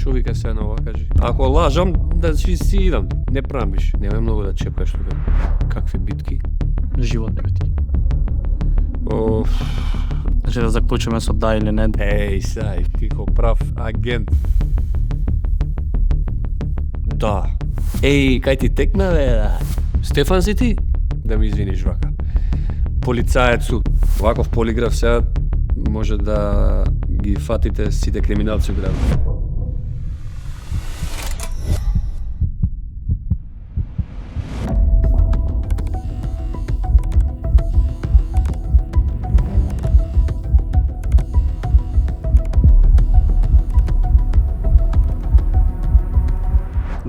Што вика се на ова, кажи? Ако лажам, да си идам. Не прамиш. Нема многу да чепкаш тука. Какви битки? Животни битки. Оф. Значи да заклучиме со да или не. Еј, сај, тихо, прав агент. Да. Еј, кај ти текна, бе? Стефан си ти? Да ми извиниш вака. Полицаецу. Ваков полиграф сега може да ги фатите сите криминалци у градот.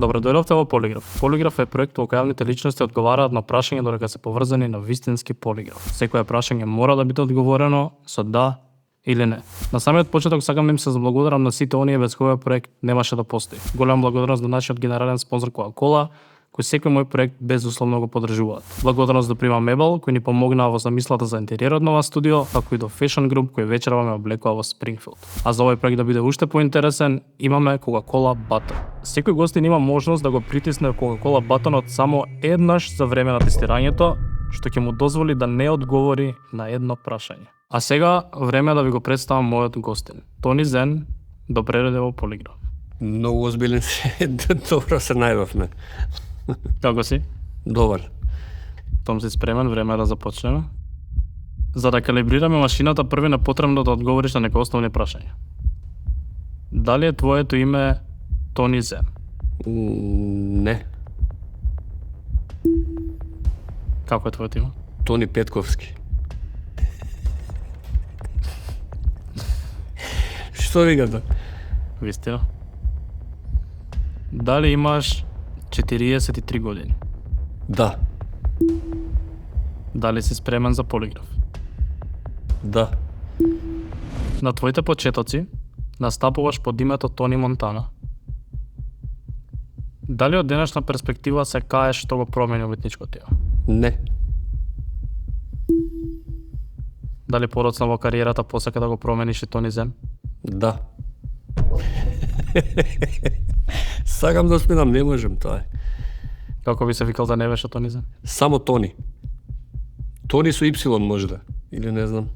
Добро дојдовте во Полиграф. Полиграф е проект во кој јавните личности одговараат на прашања додека се поврзани на вистински полиграф. Секое прашање мора да биде одговорено со да или не. На самиот почеток сакам да им се заблагодарам на сите оние без кој проект немаше да постои. Голема благодарност до нашиот генерален спонзор Coca-Cola, кој секој мој проект безусловно го поддржуваат. Благодарност до Prima Mebel, кој ни помогнаа во замислата за интериерот на ова студио, како и до Fashion Group, кој вечерва ме облекува во Springfield. А за овој проект да биде уште поинтересен, имаме Coca-Cola Button. Секој гостин има можност да го притисне Coca-Cola Buttonот само еднаш за време на тестирањето, што ќе му дозволи да не одговори на едно прашање. А сега време да ви го представам мојот гостин. Тони Зен, добре дојде во Полиграф. Многу озбилен се, добро се најдовме. Како си? Добар. Том си спремен, време е да започнеме. За да калибрираме машината, први не потребно да одговориш на некои основни прашања. Дали е твоето име Тони Зен? Не. Како е твоето име? Тони Петковски. Што викате? Вистина. Дали имаш 43 години? Да. Дали си спремен за полиграф? Да. На твоите почетоци настапуваш под името Тони Монтана. Дали од денешна перспектива се каеш што го промени уметничкото име? Не. Дали подоцна во кариерата посака да го промениш и Тони Зен? Да. Сакам да сменам, не можем тоа е. Како би се викал да не беше Тони Зен? Само Тони. Тони со Y можда, или не знам.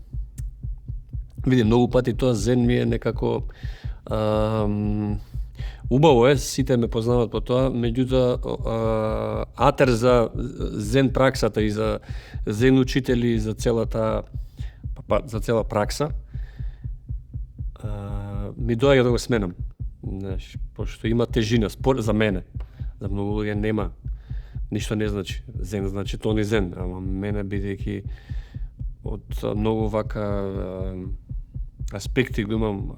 Види, многу пати тоа Зен ми е некако убаво е, сите ме познават по тоа, меѓутоа атер за Зен праксата и за Зен учители и за целата за цела пракса ми доаѓа да го сменам. Знаеш, пошто има тежина за мене. За многу луѓе нема. Ништо не значи. Зен значи Тони Зен, ама мене бидејќи од многу вака аспекти го имам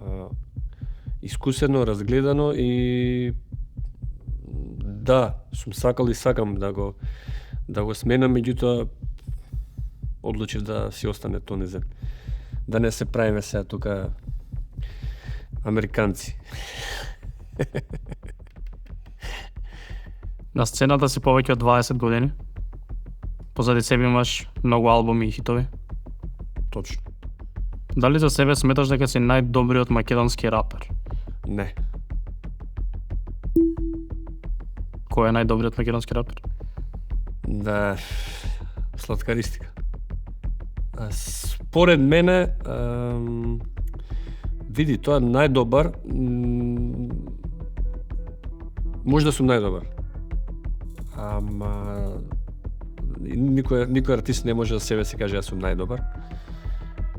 искусено, разгледано и да, сум сакал и сакам да го сменам, меѓутоа одлучив да си остане Тони Зен. Да не се правиме сега тука американци. На сцената си повеќе од 20 години. Позади себе имаш многу албуми и хитови. Точно. Дали за себе сметаш дека си најдобриот македонски рапер? Не. Кој е најдобриот македонски рапер? Да, Сладкаристика. Според мене, види, тоа најдобар, можда сум најдобар. Ама никој артист не може за себе се каже јас сум најдобар.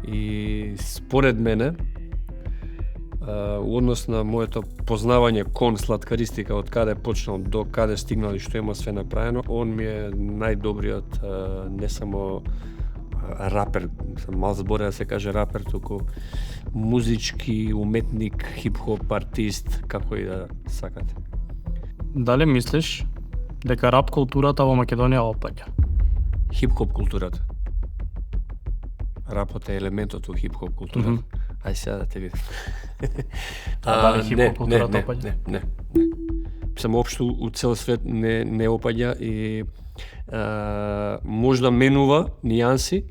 И според мене, однос на моето познавање кон Сладкаристика, од каде почнал до каде стигнал и што има све направено, он ми е најдобриот не само рапер, мал збор да се каже рапер, туку музички, уметник, хип-хоп артист, како и да сакате. Дали мислиш дека рап културата во Македонија опаѓа? Хип-хоп културата. Рапот е елементот во хип-хоп културата. Ај сега да те видам. Дали хип-хоп културата опаѓа? Не. Само општо у цел свет не опаѓа и можда менува нијанси,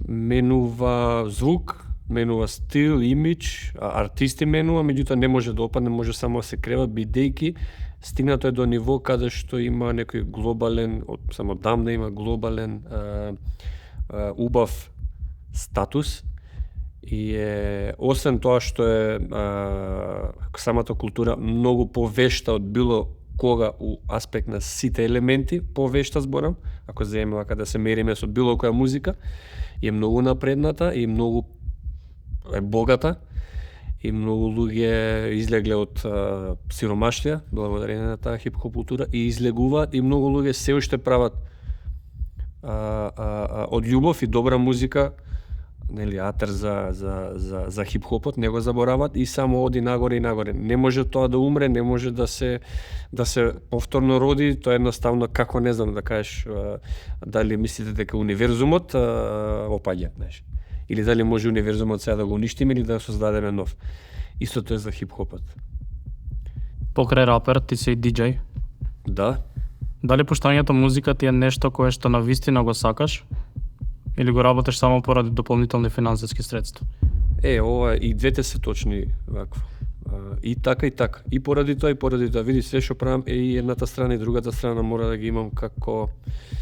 менува звук, менува стил, имидж, артисти менува, меѓутоа не може да опадне, може само да се крева, бидејќи стигнато е до ниво каде што има некој глобален, само дамна има глобален убав статус и освен тоа што е самата култура многу повешта од било кога у аспект на сите елементи, повешта зборам, ако земеме да се мериме со било која музика, е многу напредната и многу е богата и многу луѓе излегле од сиромаштија благодарение на таа хип-хоп култура и излегуваат и многу луѓе се уште прават од љубов и добра музика, нели, атер за хип-хопот, не го заборават и само оди нагоре и нагоре. Не може тоа да умре, не може да се повторно роди, тоа е едноставно како не знам да кажеш дали мислите дека универзумот опаѓа, знаеш. Или дали може универзумот сега да го уништиме или да создадеме нов. Истото е за хип-хопот. Покрај рапер, ти си и диџеј. Да. Дали пуштањето музика ти е нешто кое што навистина го сакаш? Или го работиш само поради дополнителни финансиски средства? Ова и двете се точни вакво. И така и така. И поради тоа. Види, све што правам е и едната страна и другата страна мора да ги имам како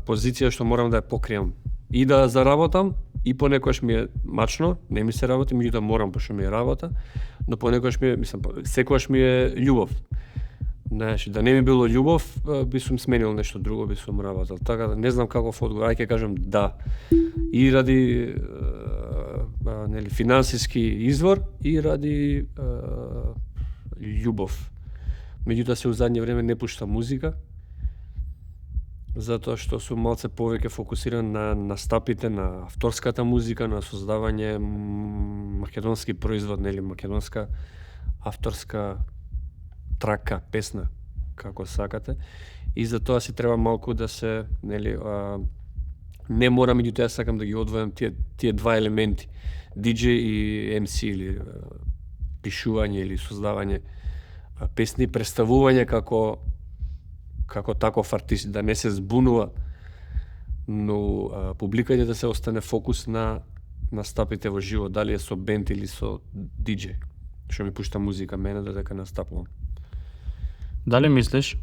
позиција што морам да ја покријам. И да заработам, и понекогаш ми е мачно, не ми се работи, меѓутоа морам пошто ми е работа, но понекогаш ми е, секогаш ми е љубов. Знаеш, да не ми било љубов, би сум сменил нешто друго, би сум работел. Така да не знам каков одговор, ајде ќе кажам да. И ради нели финансиски извор и ради љубов. Меѓутоа се у задње време не пуштам музика, затоа што сум малце повеќе фокусиран на настапите, на авторската музика, на создавање македонски производ, нели македонска авторска трака, песна, како сакате. И за тоа си треба малку да се, нели, не морам, меѓутоа сакам да ги одвојам тие два елементи, DJ и MC или пишување или создавање песни, представување како таков артист, да не се збунува, но публиката да се остане фокус на настапите во живо, дали е со бенд или со DJ, што ми пушта музика мене додека настапувам. Дали мислиш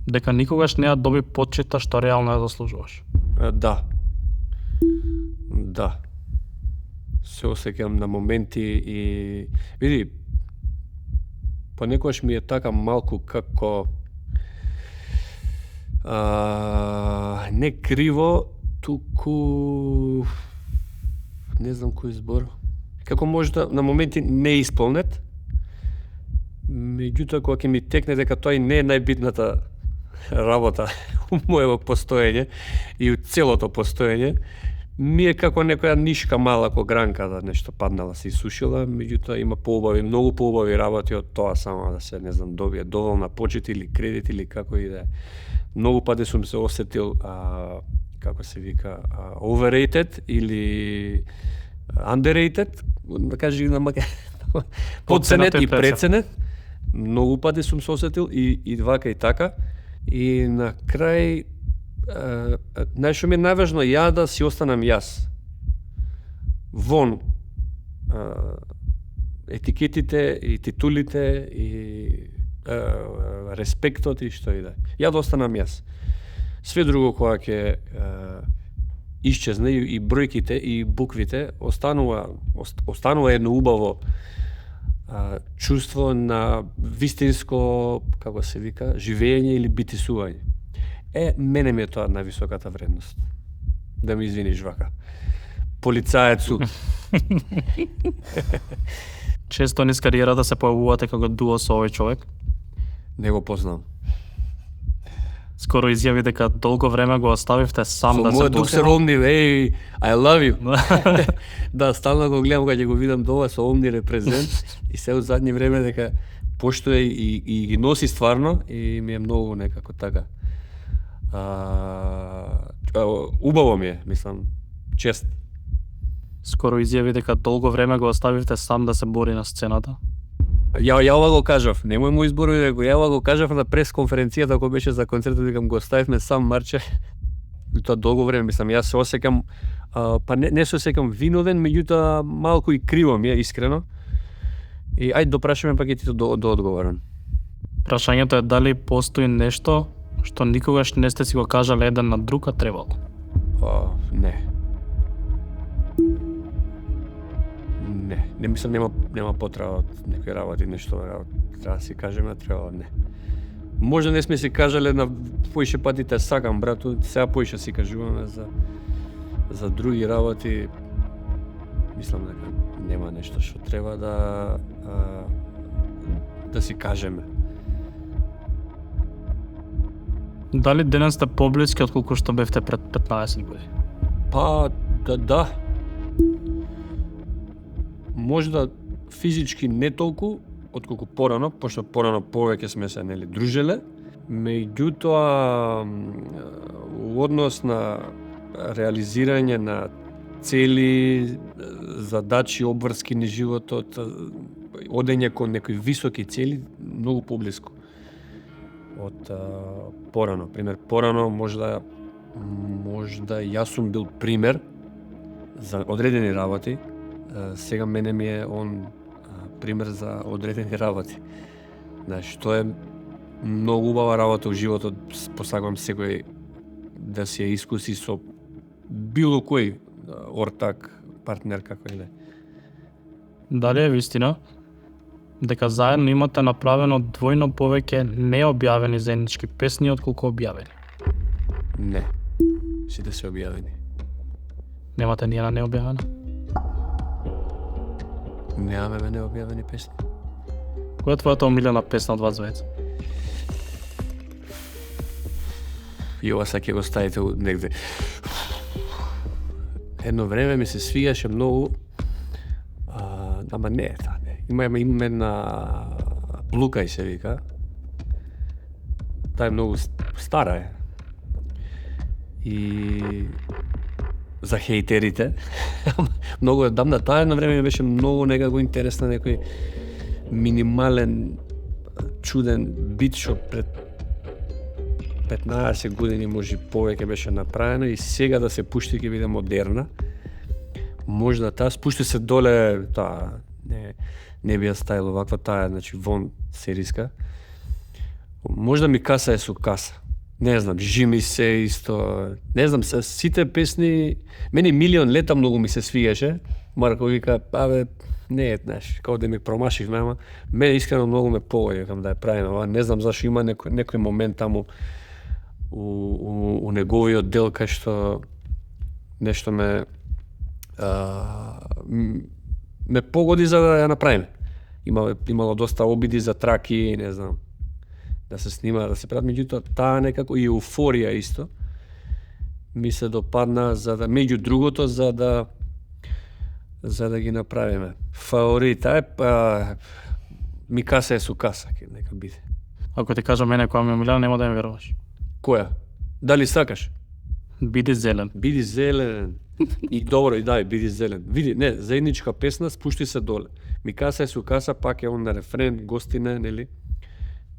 дека никогаш не ја доби почита што реално ја заслужуваш? Да. Да. Се осеќам на моменти и види, понекогаш ми е така малку како не криво, туку не знам кој збор. Како може да на моменти не исполнет, меѓутоа кога ќе ми текне дека тоа и не е најбитната работа у моето постоење и у целото постоење, ми е како некоја нишка мала гранка да нешто паднала, се исушила, меѓутоа има многу поубави работи од тоа само да се, не знам, добие доволна почит или кредит или како и да е. Многу пати сум се осетил, како се вика, overrated или underrated, да кажи на подценет и преценет. Многу пати сум се осетил и вака и така. И на крај, најшто ми е најважно ја да си останам јас. Вон етикетите и титулите и респектот и што и да. Ја да останам јас. Све друго кога ќе исчезне и бројките и буквите, останува едно убаво чувство на вистинско, како се вика, живење или битисување. Мене ми е тоа највисоката вредност. Да ми извиниш вака. Полицаецу. Често низ кариерата се појавувате како дуо со овој човек? Не го познам. Скоро изјави дека долго време го оставивте сам да се Мојот дух се ромни, I love you. Да, стално го гледам кога ќе го видам дова со омни репрезент и се од задни време дека поштоја и ги носи стварно и ми е многу некако така. Убаво ми е, мислам, чест. Скоро изјави дека долго време го оставивте сам да се бори на сцената. Ја ова го кажав, немој му изборови дека ја ова го кажав на пресконференцијата кога беше за концертот, викам го оставивме сам Марче. тоа долго време, мислам, јас се осеќам, па не се осеќам виновен, меѓутоа малку и криво ми е, искрено. И ајде допрашаме, па ќе ти то одговорам. Прашањето е дали постои нешто што никогаш не сте си го кажале еден на друг, а требало. Не. Не мислам, нема потреба од некои работи, нешто треба да си кажеме, треба не. Може не сме си кажале на поише пати те сакам, брату, сега поише си кажуваме за други работи. Мислам дека нема нешто што треба да си кажеме. Дали денес сте поблиски отколку што бевте пред 15 години? Па, да. Можда физички не толку, отколку порано, пошто порано повеќе сме се дружеле, меѓутоа во однос на реализирање на цели, задачи, обврски на животот, одење кон некои високи цели, многу поблиску од порано. Пример, порано можда јас сум бил пример за одредени работи, сега мене ми е он пример за одредени работи. Знаеш, тоа е многу убава работа во животот, посакувам секој да си ја искуси со било кој ортак, партнер, како и да. Дали е вистина дека заедно имате направено двојно повеќе необјавени заеднички песни отколку објавени? Не. Сите се објавени. Немате ни една необјавена? Немаме необјавени песни. Која е твојата омилена песна од вас двајца? И ова са ќе го ставите негде. Едно време ми се свигаше многу, ама не е таа, не. Имаме една Блукај се вика. Таа е многу стара е. И за хејтерите. Многу е дамна. Таа едно време беше многу некако интересна, некој минимален, чуден бит што пред 15 години може повеќе беше направено и сега да се пушти ќе биде модерна. Можда таа спушти се доле, таа не би ја ставил оваква, таа значи вон сериска. Можда ми каса е со каса. Не знам, жими се исто. Не знам, сите песни, мене Милион лета многу ми се свигаше. Марко вика, не е, знаеш, како да ми промашивме, ама мене искрено многу ме повеќе да ја правиме ова. Не знам зашто има некој момент таму у неговиот дел кај што нешто ме погоди за да ја направиме. Имало доста обиди за траки, не знам, да се снима, да се прават, меѓутоа таа некако и еуфорија исто ми се допадна меѓу другото за да ги направиме. Фаворит е ми каса е со каса, нека биде. Ако ти кажам мене која ми е омилена, нема да ми веруваш. Која? Дали сакаш? Биди зелен. Биди зелен. И добро, и дај, биди зелен. Види, не, заедничка песна, спушти се доле. Ми каса е со каса, пак е он на рефрен, гостине, нели?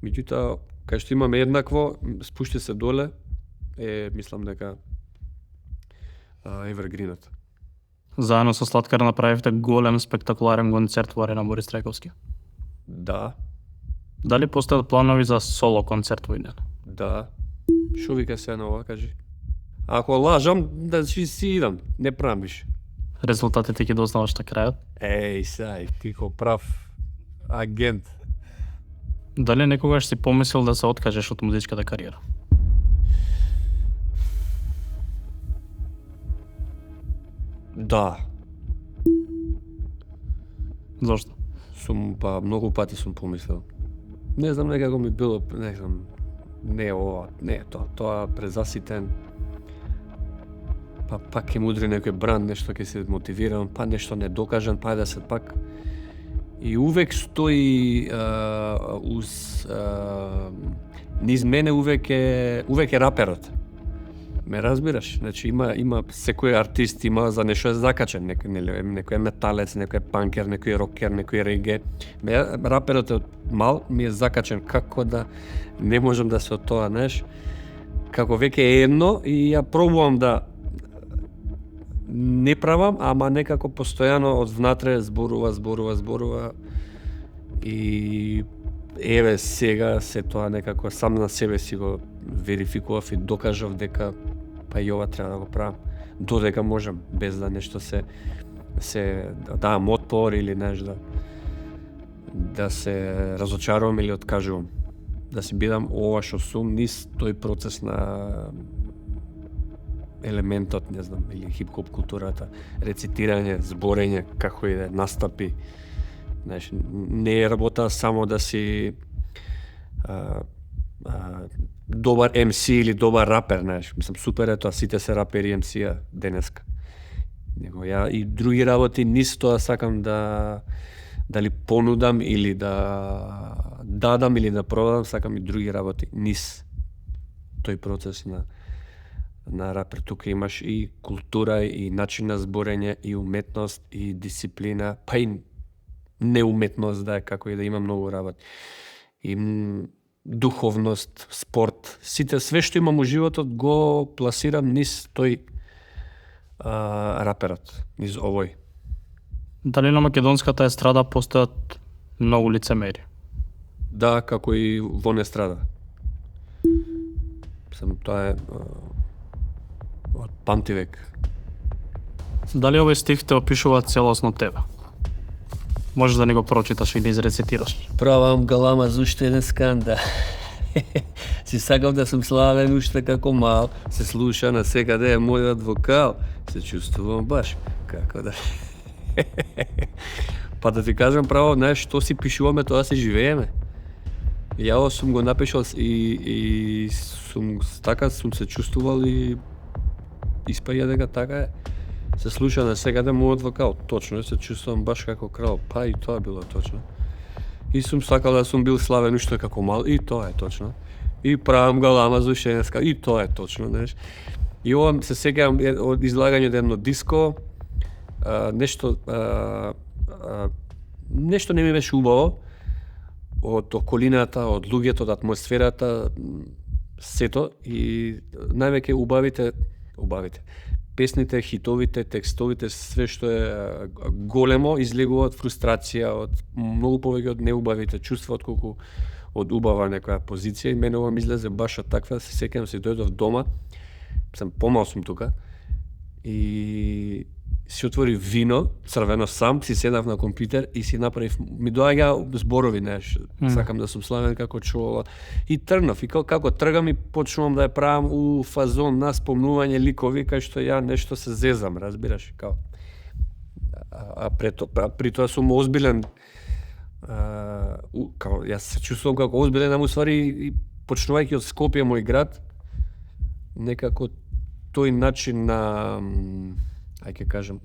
Меѓутоа, кај што имаме еднакво, спушти се доле, мислам дека Evergreenот. Заедно со Слаткар направивте голем спектакуларен концерт во Арена Борис Трајковски. Да. Дали постојат планови за соло концерт во иден? Да. Шо вика се на ова, кажи? Ако лажам, да си идам, не правам више. Резултатите ќе дознаваш на крајот? Сај, ти ко прав агент. Дали некогаш си помислил да се откажеш од музичката кариера? Да. Зошто? Многу пати сум помислил. Не знам, некако ми било, не знам, не ова, не тоа презаситен. Пак ќе му удри некој бранд, нешто ќе се мотивирам, па нешто недокажан, па да се пак. И увек стои низ мене увек е раперот. Ме разбираш? Значи има секој артист има за нешто закачен, некој е металец, некој е панкер, некој е рокер, некој е реге. Раперот е мал, ми е закачен, како да не можам да се од тоа, знаеш. како веќе е едно и ја пробувам да не правам, ама некако постојано од внатре зборува и еве сега се тоа некако сам на себе си го верификував и докажав дека па и ова треба да го правам додека можам, без да нешто се давам отпор или да се разочарувам или откажувам. Да си бидам ова што сум низ тој процес на елементот, не знам, или хип-хоп културата, рецитирање, зборење, како и да настапи. Знаеш, не е работа само да си добар MC или добар рапер, знаеш. Мислам, супер е тоа, сите се рапери и MC-а денеска. Него ја и други работи низ тоа сакам дали понудам или да дадам или да продадам, сакам и други работи низ тој процес на рапер. Тука имаш и култура, и начин на зборење, и уметност, и дисциплина, па и неуметност, да е како и да има многу работи. И духовност, спорт, све што имам во животот го пласирам низ тој раперот, низ овој. Дали на македонската естрада постојат многу лицемери? Да, како и во естрада. Тоа е од памтивек. Дали овој стих те опишува целосно тебе? Можеш да ни го прочиташ и да изрецитираш. Правам галама за уште еден сканда. Си сакав да сум славен уште како мал, се слуша на секаде е мојот вокал, се чувствувам баш како да... Па да ти кажам право, знаеш, што си пишуваме, тоа си живееме. Ја сум го напишал и сум се чувствувал и испаѓа дека така е. Се слуша на секаде мојот вокал, точно, се чувствувам баш како крал, па и тоа било точно. И сум сакал да сум бил славен уште како мал, и тоа е точно. И правам галама за уште еден сканда, и тоа е точно, знаеш. И ова се сеќавам од излагање од едно диско, нешто не ми беше убаво, од околината, од луѓето, од атмосферата, сето, и највеќе убавите, песните, хитовите, текстовите, све што е големо, излегува од фрустрација, од многу повеќе од неубавите чувства, отколку од убава некоја позиција. И мене ова ми излезе баш од таква, се сеќавам, се дојдов дома, помал сум тука, и си отвори вино, црвено сам, си седав на компјутер и си направив, ми доаѓа зборови, знаеш, сакам да сум славен како Чола. И тргнав, и како тргам и почнувам да ја правам у фазон на спомнување ликови, кај што ја нешто се зезам, разбираш, као. При тоа сум озбилен, као, јас се чувствувам како озбилен, ама уствари и почнувајќи од Скопје, мој град, некако тој начин на ќе кажам,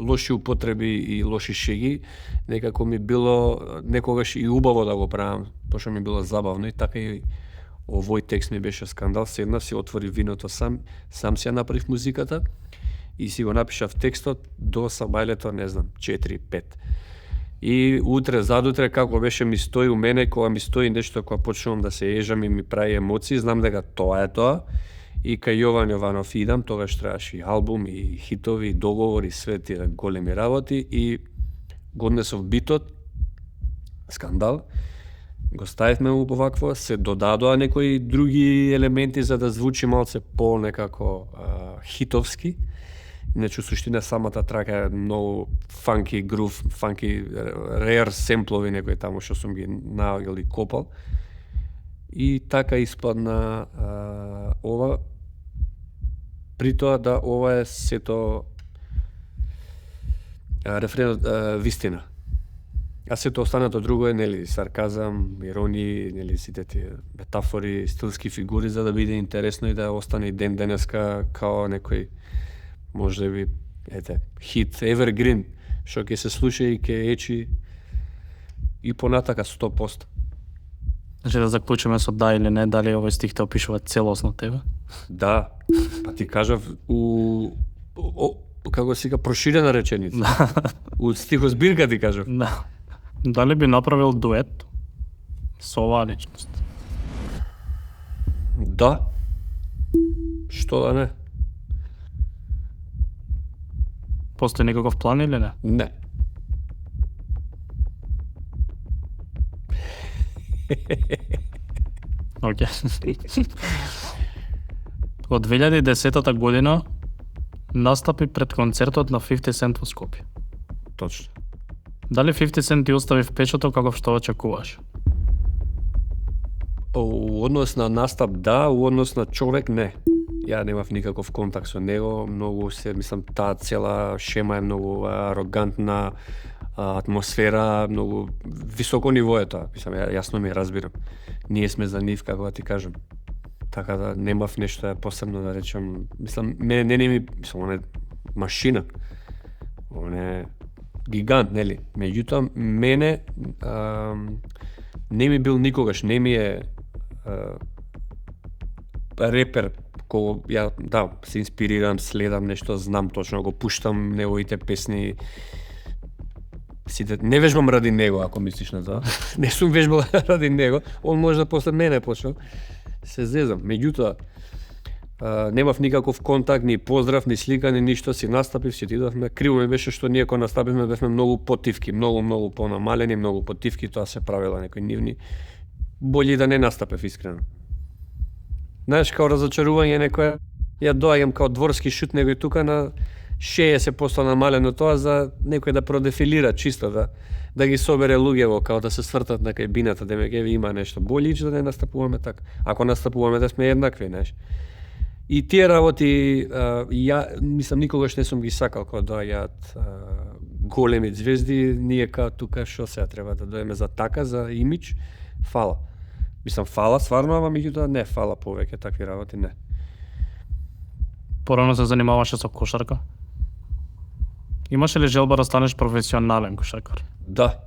лоши употреби и лоши шеги, некако ми било некогаш и убаво да го правам, пошто ми било забавно, и така и овој текст ми беше скандал. Седнав, си отвори виното сам си ја направив музиката и си го напишав текстот до сабајлето, не знам, 4-5. И утре, задутре, како беше ми стои у мене, кога ми стои нешто, кога почнувам да се ежам и ми прави емоции, знам дека тоа е тоа. И кај Јован Јованов идам, тогаш требаше и албум, и хитови, и договори, све тие големи работи, и го однесов битот, скандал, го ставивме у овакво, се додадоа некои други елементи за да звучи малце по некако хитовски. Иначе суштина самата трака е многу фанки грув, фанки рер семплови некои таму што сум ги наоѓал и копал. И така испадна ова. При тоа да ова е сето рефренот вистина. А сето останато друго е, нели, сарказам, иронии, нели, сите тие метафори, стилски фигури за да биде интересно и да остане и ден денеска као некој можеби хит evergreen што ќе се слуша и ќе ечи и понатака 100%. Значи да заклучиме со да или не, дали овој стих те опишува целосно тебе? Да, па ти кажав како сега проширена реченица. У стихозбирка ти кажав. Да. Дали би направил дует со оваа личност? Да. Што да не? Постои некаков план или не? Не. Океј. Од 2010 година настапи пред концертот на 50 Cent во Скопје. Точно. Дали 50 Cent ти остави впечаток каков што очекуваш? У однос на настап да, у однос на човек не. Ја немав никаков контакт со него, многу се, мислам, таа цела шема е многу арогантна, атмосфера, многу високо ниво е тоа, мислам, јасно ми разбирам. Ние сме за нив, како да ти кажам. Така да немав нешто посебно да речам, мислам, не ми, мислам, он е машина. Он е гигант, нели? Меѓутоа, мене не ми бил никогаш, не ми е репер кој ја да се инспирирам, следам нешто, знам точно, го пуштам неговите песни. Сите не вежбам ради него, ако мислиш на тоа. Не сум вежбал ради него, он може да после мене почнал. Се зезам. Меѓутоа, немав никаков контакт, ни поздрав, ни слика, ни ништо, си настапив, си идовме. Криво ми беше што ние кога настапивме бевме многу потивки, многу понамалени, многу потивки, тоа се правила некои нивни. Бољи да не настапев искрено. Знаеш, као разочарување некоја, ја доаѓам као дворски шут некој тука на 60% намалено тоа за некој да продефилира чисто, да ги собере луѓево, као да се свртат на кај бината, да ме геви има нешто. Бољи да не настапуваме така. Ако настапуваме да сме еднакви, знаеш. И тие работи, ја мислам никогаш не сум ги сакал кога доаѓаат големи звезди, ние као тука што сега треба да доеме за така, за имидж, фала. Мислам, фала стварно, ама меѓутоа не фала повеќе такви работи, не. Порано се занимаваше со кошарка? Имаше ли желба да станеш професионален кошаркар? Да.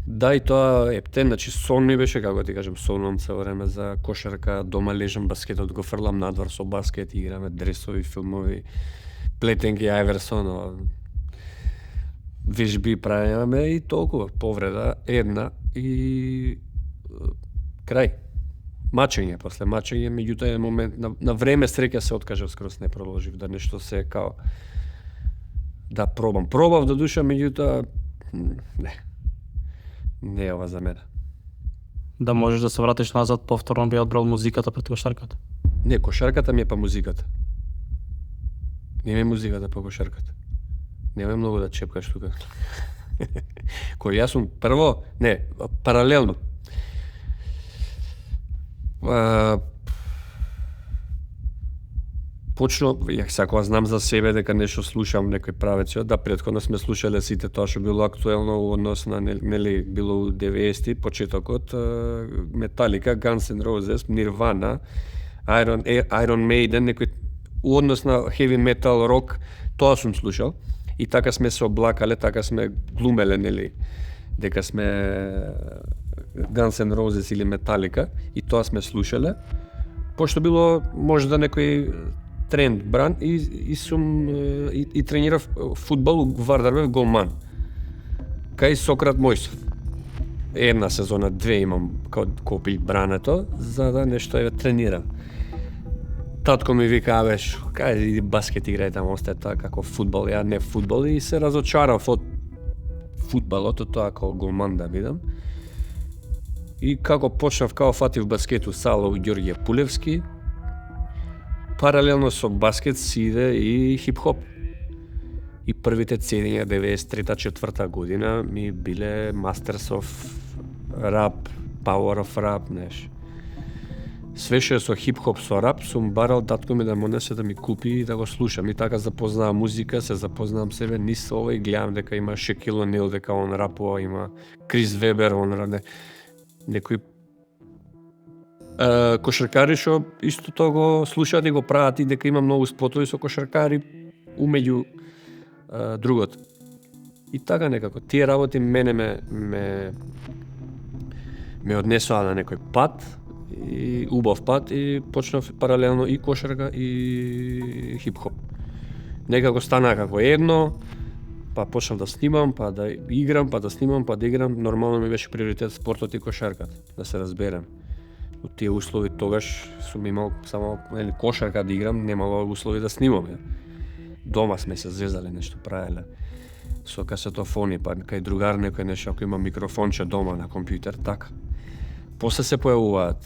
Да, и тоа ептен, значи сон ми беше, како ти кажем, сонувам цело време за кошарка, дома лежам баскетот, го фрлам надвор со баскет, играме дресови, филмови, плетенки, Ајверсон, вежби правиме и толкова, повреда, една и крај. Мачење, после мачење, меѓутоа е момент, на време среќа се откажав, скроз не продолжив, да нешто се као, да пробам. Пробав до душа, меѓутоа, не е ова за мене. Да можеш да се вратиш назад, повторно би одбрал музиката пред кошарката? Не, кошарката ми е па музиката. Не ми е музиката па кошарката. Нема многу да чепкаш тука. Кој јас сум прво, не, паралелно. Почно, ја сакова знам за себе дека нешто слушам некој правец, да претходно сме слушале сите тоа што било актуелно во однос на нели било 90-ти почетокот, Metallica, Guns N' Roses, Nirvana, Iron Maiden, некој у однос на heavy metal, рок, тоа сум слушал. И така сме се облакале, така сме глумеле, нели, дека сме Guns N' Roses или Metallica, и тоа сме слушале. Пошто било може да некој тренд бран и сум и тренирав фудбал у Вардар, бев голман. Кај Сократ Мојсов. Една сезона, две имам као копил брането, за да нешто ја тренирам. Татко ми вика, кај иди баскет играј таму, остај така како фудбал, ја не фудбал, и се разочарав од фудбалот, од тоа како голман да бидам. И како почнав, као фатив баскет у сала у Ѓорѓе Пулевски, паралелно со баскет си иде и хип-хоп. И првите цедења 93-4 година ми биле Masters of Rap, Power of Rap, неш. Све што е со хип-хоп, со рап, сум барал татко ми да му несе да ми купи и да го слушам. И така запознавам музика, се запознавам себе, низ ова и гледам дека има Шекил Онил, дека он рапува, има Крис Вебер, он раде некои кошаркари што исто тоа го слушаат и го прават, и дека има многу спотови со кошаркари умеѓу другото. И така некако тие работи мене ме однесоа на некој пат, и убав пат, и почнав паралелно и кошарка и хип-хоп. Некако стана како едно, па почнав да снимам, па да играм, па да снимам, па да играм. Нормално ми беше приоритет спортот и кошарката, да се разберем. у тие услови тогаш сум имал само кошарка да играм, немало услови да снимам. Дома сме се зезали, нешто правеле со касетофони, па кај другар некој нешто, ако има микрофонче дома на компјутер, така. После се појавуваат.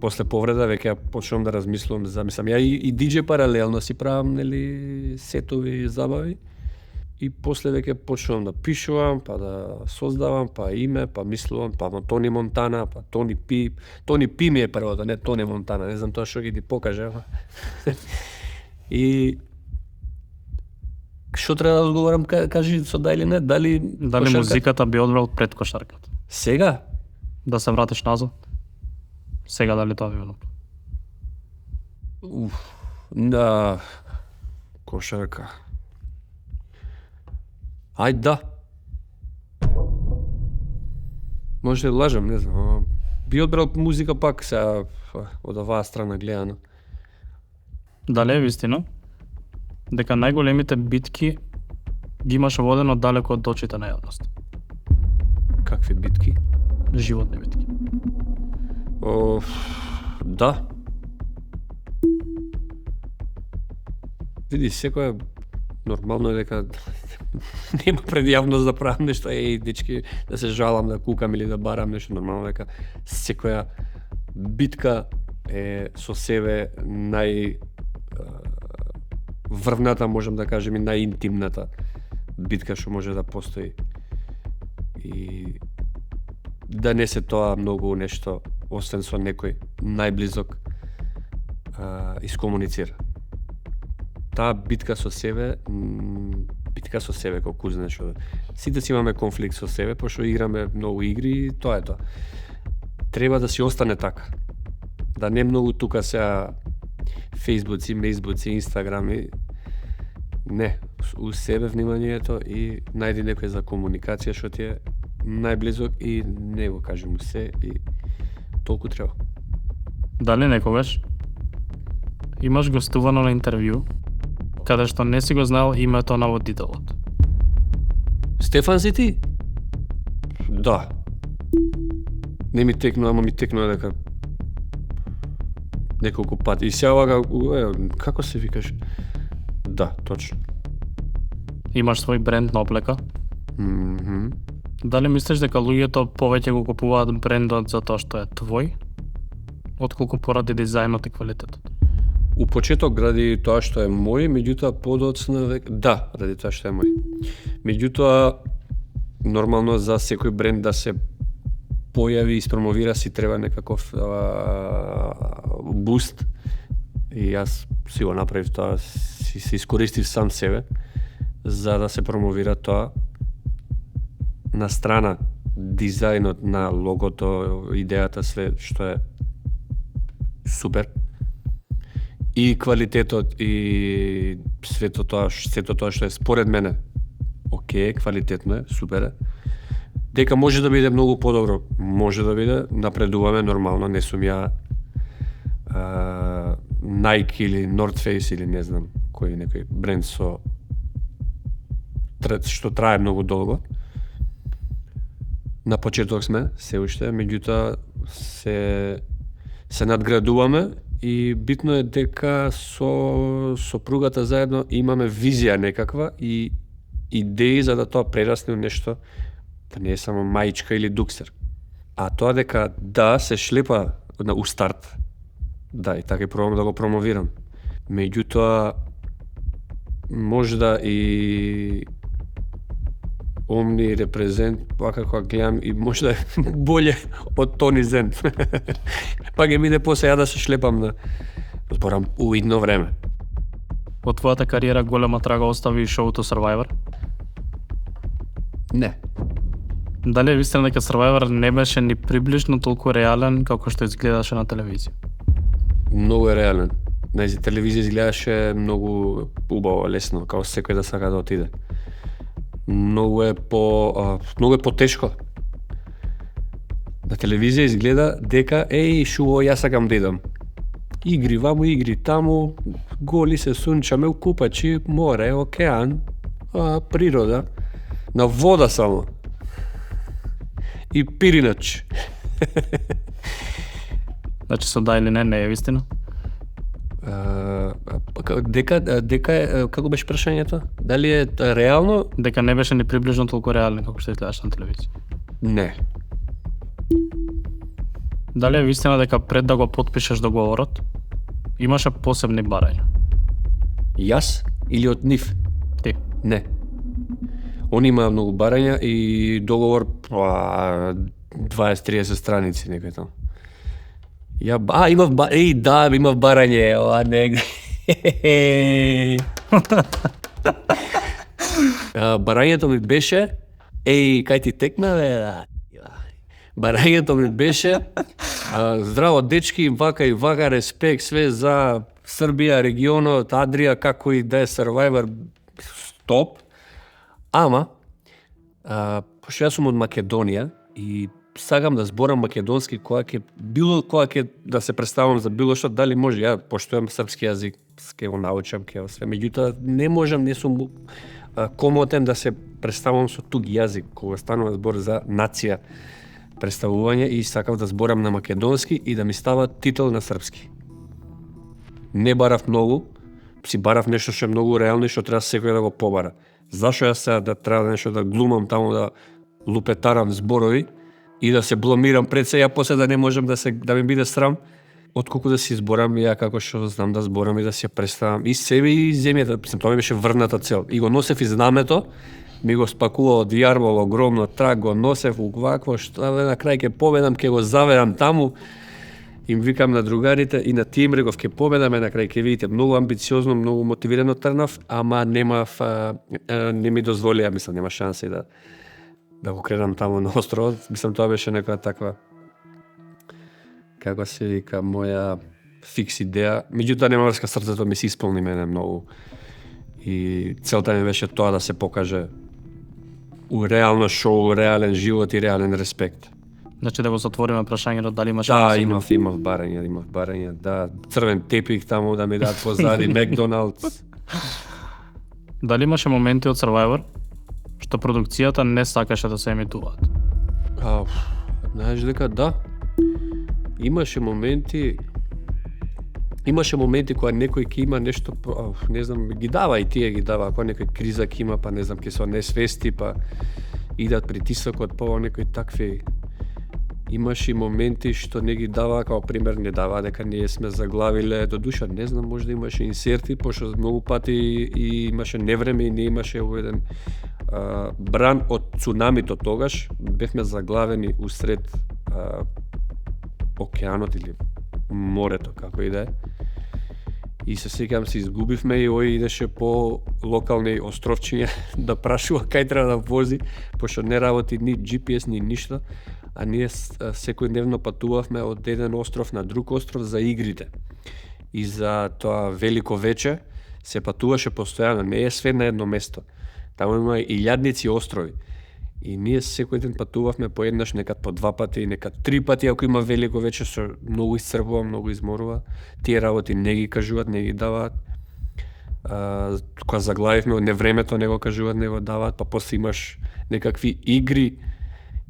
После повреда веќе ја почнувам да размислувам, замислам, ја и диџеј паралелно си правам, нели, сетови забави, и после веќе почнувам да пишувам, па да создавам, па име, па мислувам, па Тони Монтана, па Тони Пи. Тони Пи ми е првото, не Тони Монтана, не знам тоа што ги ти покаже. И што треба да одговорам, кажи со да или не, дали музиката би одбрал пред кошарката? Сега? Да се вратиш назад? Сега дали тоа би одбрал? Да, кошарка. Ајде да. Може да лажам, не знам. Би одбрал музика пак сега од оваа страна гледано. Дали е вистина дека најголемите битки ги имаш водено далеко од очите на јавност? Какви битки? Животни битки. Да. Види, секоја нормално е дека нема пред јавност да правам нешто, дечки, да се жалам, да кукам или да барам нешто, нормално дека секоја битка е со себе врвната, можам да кажем, и најинтимната битка што може да постои. И да не се тоа многу нешто, освен со некој најблизок, искомуницира. Таа битка со себе, колку знаеш, сите си имаме конфликт со себе, пошто играме многу игри и тоа е тоа. Треба да си остане така. Да не многу тука сега Фејсбуци, Мејсбуци, Инстаграми. Не, у себе вниманието и најди некој за комуникација што ти е најблизок и не го кажи му се и толку треба. Дали некогаш имаш гостувано на интервју каде што не си го знал името на водителот? Стефан си ти? Да. Не ми текнува, ама ми текнува дека неколку пати. И сега вака, како се викаш? Да, точно. Имаш свој бренд на облека? Дали мислиш дека луѓето повеќе го купуваат брендот за тоа што е твој, отколку поради дизајнот и квалитетот? У почеток ради тоа што е мој, меѓутоа подоцна да, ради тоа што е мој. Меѓутоа нормално за секој бренд да се појави и спромовира си треба некаков буст. И јас си го направив тоа, си искористив сам себе за да се промовира тоа на страна дизајнот на логото, идејата, све што е супер. И квалитетот и сето тоа што е според мене окей, квалитетно е, супер е. Дека може да биде многу подобро, може да биде, напредуваме нормално, не сум ја Nike или North Face или не знам кој некој бренд што трае многу долго. На почеток сме, се уште, меѓутоа се надградуваме и битно е дека со сопругата заедно имаме визија некаква и идеи за да тоа прерасне нешто, да не е само маичка или дуксер. А тоа дека да се шлепа у старт, да, и така и пробам да го промовирам. Меѓутоа, можда и Омни репрезент, вака кога гледам и можда боле од Тони Зен. Па ќе мине после ја да се шлепам на зборам у идно време. Во твојата кариера голема трага остави шоуто Survivor? Не. Дали е вистина дека Survivor не беше ни приближно толку реален како што изгледаше на телевизија? Многу е реален. На телевизија изгледаше многу убаво, лесно, како секој да сака да отиде. Многу е потешко. На телевизија изгледа дека шуво, јас сакам да идам. Игри ваму, игри таму, голи се сунчаме у купачи, море, океан, природа, на вода само. И пиринач. Значи со да или не е вистина? Дека е, како беше прашањето? Дали е реално? Дека не беше ни приближно толку реално како што изгледаш на телевизија. Не. Дали е вистина дека пред да го потпишеш договорот, имаше посебни барања? Јас или од нив? Ти. Не. Они има многу барања и договор 20-30 страници некој таму. Имав имав барање, не. Барањето ми беше, кај ти текна, бе, барањето ми беше, здраво дечки, вака и вака, респект, све за Србија, регионот, Адрија, како и да е Survivor, стоп. Ама, пошто јас сум од Македонија и сакам да зборам македонски кога ќе да се представам за било што, дали може, ја поштојам српски јазик, ќе го научам, ќе све, меѓутоа не можам, не сум комотен да се представам со туг јазик, кога станува збор за нација представување и сакам да зборам на македонски и да ми става титул на српски. Не барав многу, си барав нешто што е многу реално и што треба секој да го побара. Зашо јас сега да треба нешто да глумам таму, да лупетарам зборови и да се бломирам пред се, ја после да не можам да ми биде срам, отколку да си зборам ја како што знам да зборам и да си ја представам и себе и земјата. Тоа ми беше врната цел. И го носев и знамето, ми го спакува од јарбол, огромно трак, го носев вакво, што на крај ќе победам, ќе го заведам таму. Им викам на другарите и на тим реков ќе победаме, на крај ќе видите, многу амбициозно, многу мотивирано трнав, ама немав, не ми дозволија, мислам, нема шанси да го кредам таму на островот. Мислам, тоа беше некоја таква, како се вика, моја фикс идеја. Меѓутоа нема врска, срцето ми се исполни мене многу. И целта ми беше тоа да се покаже у реално шоу, реален живот и реален респект. Значи да го затвориме прашањето дали имаш имав барања, да, црвен тепик таму да ми дадат позади, Макдоналдс. Дали имаше моменти од Survivor што продукцијата не сакаше да се емитуваат? Знаеш дека да. Имаше моменти кога некој ќе има нешто, не знам, ги дава и тие ги дава, ако некој криза ќе има, па не знам, ќе се несвести, па идат притисокот, па некои такви. Имаше моменти што не ги дава, како пример не дава дека ние сме заглавиле, до душа не знам, може да имаше инсерти, пошто многу пати и имаше невреме и не имаше еден бран од цунамито тогаш, бевме заглавени усред океанот или морето, како и да е. И се сеќавам се изгубивме и ој идеше по локални островчиња да прашува кај треба да вози, пошто не работи ни GPS ни ништо, а ние секојдневно патувавме од еден остров на друг остров за игрите. И за тоа велико вече се патуваше постојано, не е све на едно место. Таму има илјадници острови. И ние секој ден патувавме по еднаш, некад по 2 пати, некад 3 пати, ако има велико вече, што многу исцрпува, многу изморува. Тие работи не ги кажуваат, не ги даваат. Кога заглавивме, не времето не го кажуваат, не го даваат, па после имаш некакви игри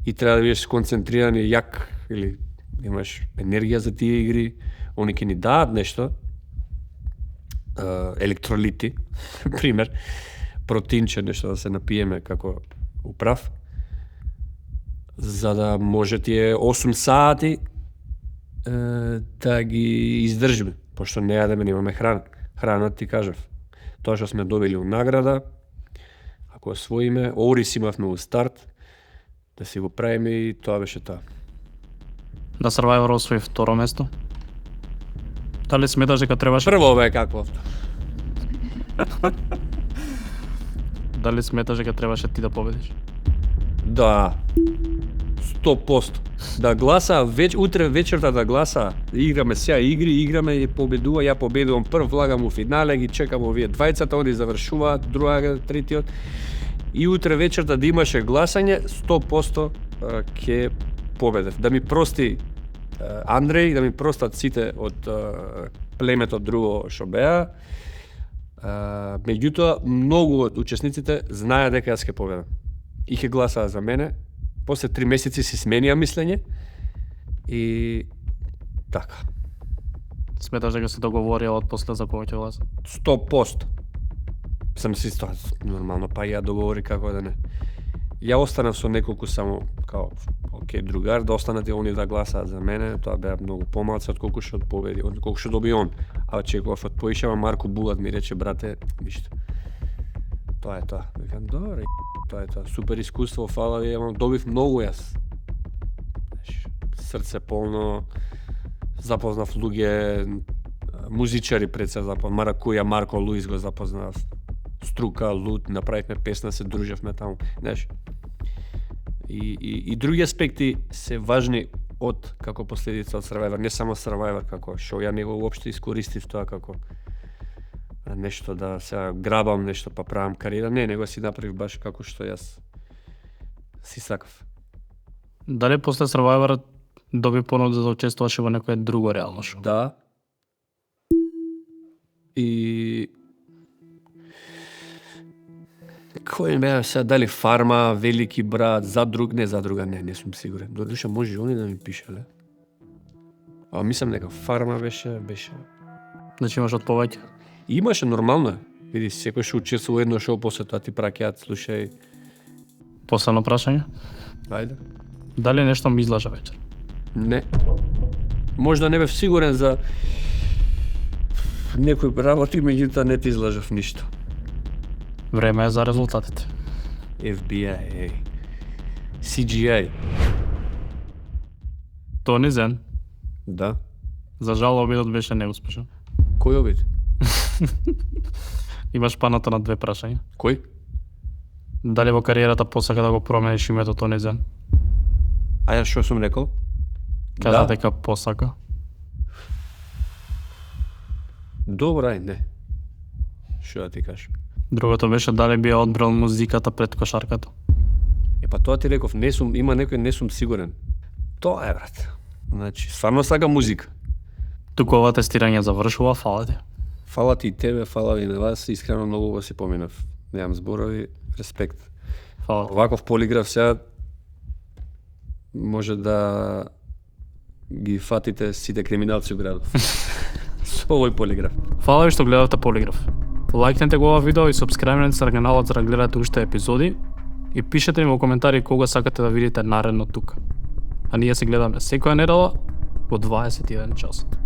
и треба да бидеш концентриран и јак, или имаш енергија за тие игри, они ќе ни даат нешто, електролити, пример, протинче, нешто да се напиеме како управ, за да може тие 8 сати да ги издржиме, пошто не јадеме, немаме храна. Храна ти кажав. Тоа што сме добили у награда, ако освоиме, орис имавме у старт, да си го правиме и тоа беше тоа. Да Survivor освои второ место? Дали сметаш дека требаше? Прво бе, какво? Дали сметаш дека требаше ти да победиш? Да, 100%. Да гласа, утре вечерта да гласа, играме сега играме и победува, ја победувам прв, влагам у финале, ги чекам овие двајцата, они завршуваат, друга, третиот. И утре вечерта да имаше гласање, 100% ќе победев. Да ми прости Андреј, да ми простат сите од племето друго што беа. Меѓутоа, многу од учесниците знаеа дека јас ќе победам. И ќе гласаа за мене. После 3 месеци си сменија мислење и Така. Сметаш дека се договорија од после за повеќе гласа? 100%. Сам си тоа нормално, па ја договори како да не. Ја останав со неколку само као окей другар, да останат и они да гласаат за мене, тоа беа многу помалци отколку што победи, отколку што доби он. А очекував од поишава Марко Булат ми рече брате, ништо. Тоа е тоа. Викам добре, тоа е тоа. Супер искуство, фала ви, добив многу јас. Срце полно, запознав луѓе, музичари пред се запознав, Маракуја, Марко Луис го запознав, Струка, Лут, направивме песна, се дружевме таму, знаеш. И други аспекти се важни од како последица од Survivor, не само Survivor како шоу, ја не го уопште искористив тоа како нешто да се грабам нешто па правам кариера, не го си направив баш како што јас си сакав. Дали после Survivor доби понуда да учествуваш во некое друго реално шоу? Да. И кој беа сега, дали Фарма, Велики брат, Задруга, не сум сигурен. Додуша може они да ми пишеле. А мислам дека Фарма беше. Значи имаш од повеќе? Имаше нормално. Види, секој што учествува едно шоу, после тоа ти праќаат, слушај. Последно прашање? Ајде. Дали нешто ми излажа вечер? Не. Можда не бев сигурен за некои работи, меѓутоа не ти излажав ништо. Време е за резултатите. FBI, CGI. Тони Зен, Да. за жал обидот беше неуспешен. Кој обид? Имаш паната на 2 прашања. Кој? Дали во кариерата посака да го промениш името Тони Зен? А ја што сум рекол? Кажа Да. дека посака. Добра, не. Што да ти кажам? Другото беше дали би ја одбрал музиката пред кошарката. Па тоа ти реков, има некој не сум сигурен. Тоа е брат. Значи, стварно сакам музика. Туку ова тестирање завршува, фала ти. Фала ти и тебе, фала ви на вас, искрено многу го си поминав. Немам зборови, респект. Фала ти. Оваков полиграф сега може да ги фатите сите криминалци у градот. Со овој полиграф. Фала ви што гледавте Полиграф. Лајкнете го ова видео и сабскрајбнете се на каналот за да гледате уште епизоди и пишете ми во коментари кога сакате да видите наредно тука. А ние се гледаме секоја недела во 21 часот.